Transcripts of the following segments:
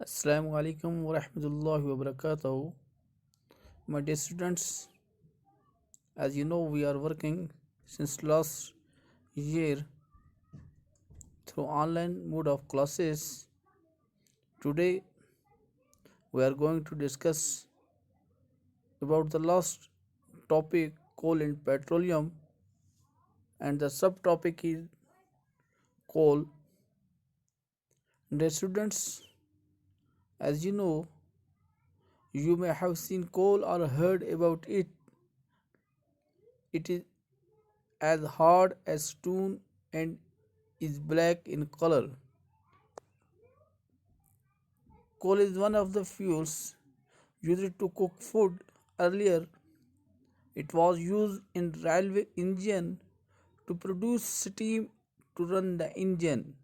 Assalamu alaikum wa rahmatullahi wa barakatuh. My dear students, as you know, we are working since last year through online mode of classes. Today, we are going to discuss about the last topic coal and petroleum, and the subtopic is coal. Dear students, as you know, you may have seen coal or heard about it. It is as hard as stone and is black in color. Coal is one of the fuels used to cook food. Earlier, it was used in railway engine to produce steam to run the engine.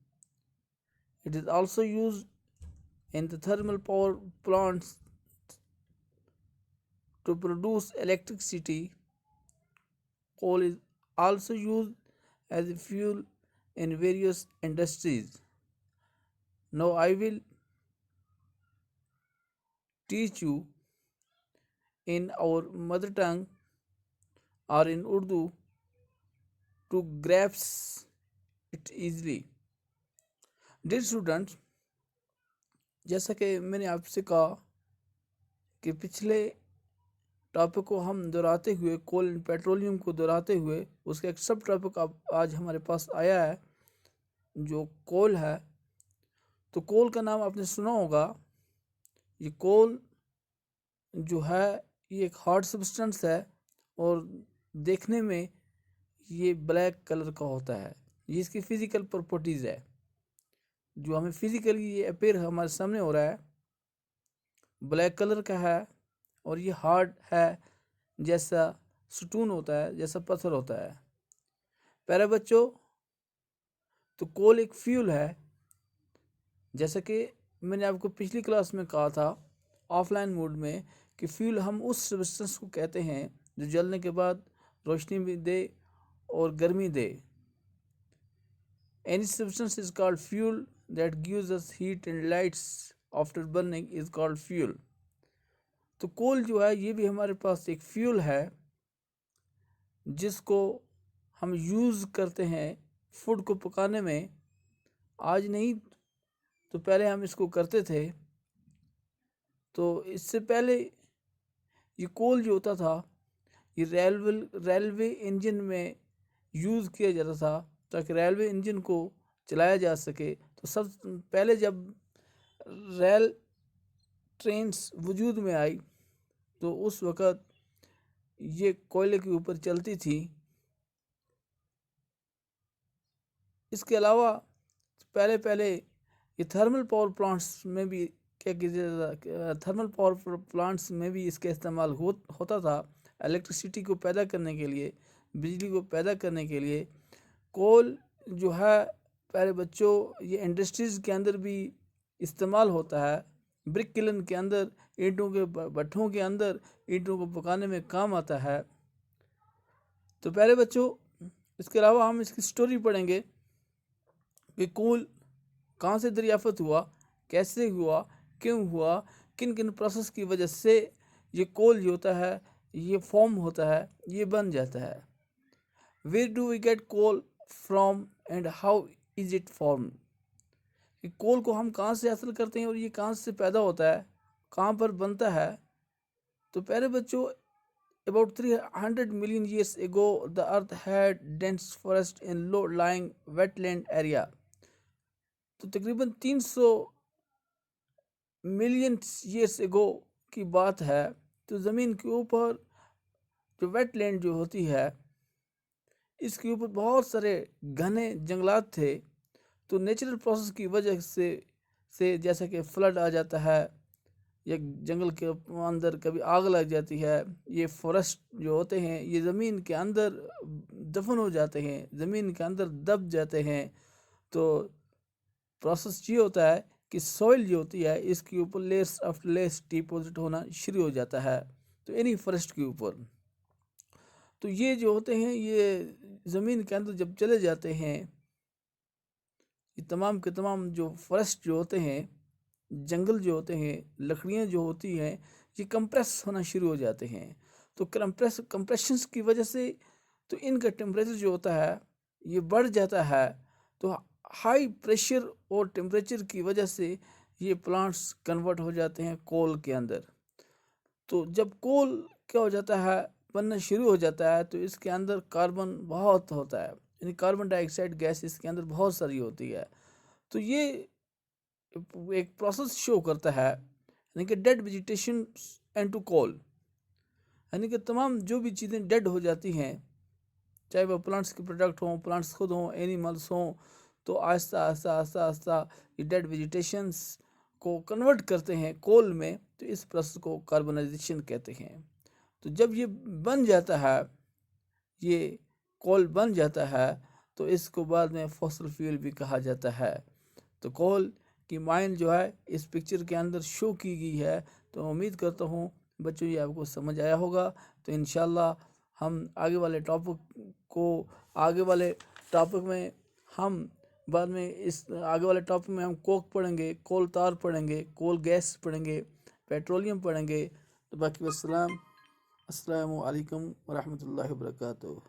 It is also used in the thermal power plants to produce electricity. Coal is also used as a fuel in various industries. Now I will teach you in our mother tongue or in Urdu to grasp it easily. Dear students, जैसा कि मैंने आपसे कहा कि पिछले topic को हम दोहराते हुए कोल एंड पेट्रोलियम को दोहराते हुए उसका एक सब टॉपिक आज हमारे पास आया है जो कोल है। तो कोल का नाम आपने सुना होगा। ये कोल जो है ये एक हार्ड सब्सटेंस है और देखने में ये ब्लैक कलर का होता है। ये इसकी फिजिकल प्रॉपर्टीज़ है जो हमें फिजिकली ये अपेयर हमारे सामने हो रहा है, ब्लैक कलर का है और ये हार्ड है, जैसा स्टोन होता है, जैसा पत्थर होता है। प्यारे बच्चों, तो कोल एक फ्यूल है। जैसा कि मैंने आपको पिछली क्लास में कहा था ऑफलाइन मोड में कि फ्यूल हम उस सब्सटेंस को कहते हैं जो जलने के बाद रोशनी भी दे और गर्मी दे। Any substance is called fuel that gives us heat and lights after burning is called fuel. तो कोल जो है ये भी हमारे पास एक फ्यूल है जिसको हम यूज़ करते हैं फूड को पकाने में। आज नहीं तो पहले हम इसको करते थे। तो इससे पहले ये कोल जो होता था ये रेलवे इंजन में यूज़ किया जाता था ताकि रेलवे इंजन को चलाया जा सके। तो सब पहले जब रेल ट्रेन्स वजूद में आई तो उस वक़्त ये कोयले के ऊपर चलती थी। इसके अलावा पहले ये थर्मल पावर प्लांट्स में भी क्या किया थर्मल पावर प्लांट्स में भी इसका इस्तेमाल होता था इलेक्ट्रिसिटी को पैदा करने के लिए, बिजली को पैदा करने के लिए। कोल जो है प्यारे बच्चों ये इंडस्ट्रीज़ के अंदर भी इस्तेमाल होता है। ब्रिक किलन के अंदर, ईंटों के भट्ठों के अंदर ईंटों को पकाने में काम आता है। तो प्यारे बच्चों, इसके अलावा हम इसकी स्टोरी पढ़ेंगे कि कोल कहाँ से दरियाफ़त हुआ, कैसे हुआ, क्यों हुआ, किन किन प्रोसेस की वजह से ये कोल जो होता है ये फॉर्म होता है, ये बन जाता है। Where do we get coal from and how is it form. Coal को हम कहाँ से हासिल करते हैं और ये कहाँ से पैदा होता है, कहाँ पर बनता है। तो प्यारे बच्चों, about 300 million years ago the earth had dense forest in low lying wetland area। तो तकरीबन 300 मिलियन ईयर्स एगो की बात है। तो ज़मीन के ऊपर जो वेटलैंड जो होती है इसके ऊपर बहुत सारे घने जंगलात थे। तो नेचुरल प्रोसेस की वजह से जैसा कि फ्लड आ जाता है या जंगल के अंदर कभी आग लग जाती है, ये फॉरेस्ट जो होते हैं ये ज़मीन के अंदर दफन हो जाते हैं, ज़मीन के अंदर दब जाते हैं। तो प्रोसेस ये होता है कि सॉइल जो होती है इसके ऊपर लेयर्स आफ्टर लेयर्स डिपॉजिट होना शुरू हो जाता है। तो एनी फॉरेस्ट के ऊपर तो ये जो होते हैं ये ज़मीन के अंदर जब चले जाते हैं, ये तमाम के तमाम जो फॉरेस्ट जो होते हैं जंगल जो होते हैं, लकड़ियाँ जो होती हैं, ये कंप्रेस होना शुरू हो जाते हैं। तो कंप्रेशंस की वजह से तो इनका टेम्परेचर जो होता है ये बढ़ जाता है। तो हाई प्रेशर और टेम्परेचर की वजह से ये प्लांट्स कन्वर्ट हो जाते हैं कोल के अंदर। तो जब कोल क्या हो जाता है, बनना शुरू हो जाता है, तो इसके अंदर कार्बन बहुत होता है, यानी कार्बन डाइऑक्साइड गैस इसके अंदर बहुत सारी होती है। तो ये एक प्रोसेस शो करता है, यानी कि डेड वेजिटेशन एंड टू कोल, यानी कि तमाम जो भी चीज़ें डेड हो जाती हैं, चाहे वह प्लांट्स के प्रोडक्ट हों, प्लांट्स खुद हों, एनिमल्स हों, तो आहिस्ता आहिस्ता आहिस्ता आहिस्ता ये डेड वेजिटेशंस को कन्वर्ट करते हैं कोल में। तो इस प्रोसेस को कार्बनाइजेशन कहते हैं। तो जब ये बन जाता है, ये कोल बन जाता है, तो इसको बाद में फॉसिल फ्यूल भी कहा जाता है। तो कोल की माइन जो है इस पिक्चर के अंदर शो की गई है। तो उम्मीद करता हूँ बच्चों ये आपको समझ आया होगा। तो इंशाल्लाह हम आगे वाले टॉपिक में हम बाद में इस आगे वाले टॉपिक में हम कोक पढ़ेंगे, कोल तार पढ़ेंगे, कोल गैस पढ़ेंगे, पेट्रोलियम पढ़ेंगे। तो बाकी अस्सलाम वालेकुम व रहमतुल्लाहि व बरकातुहू।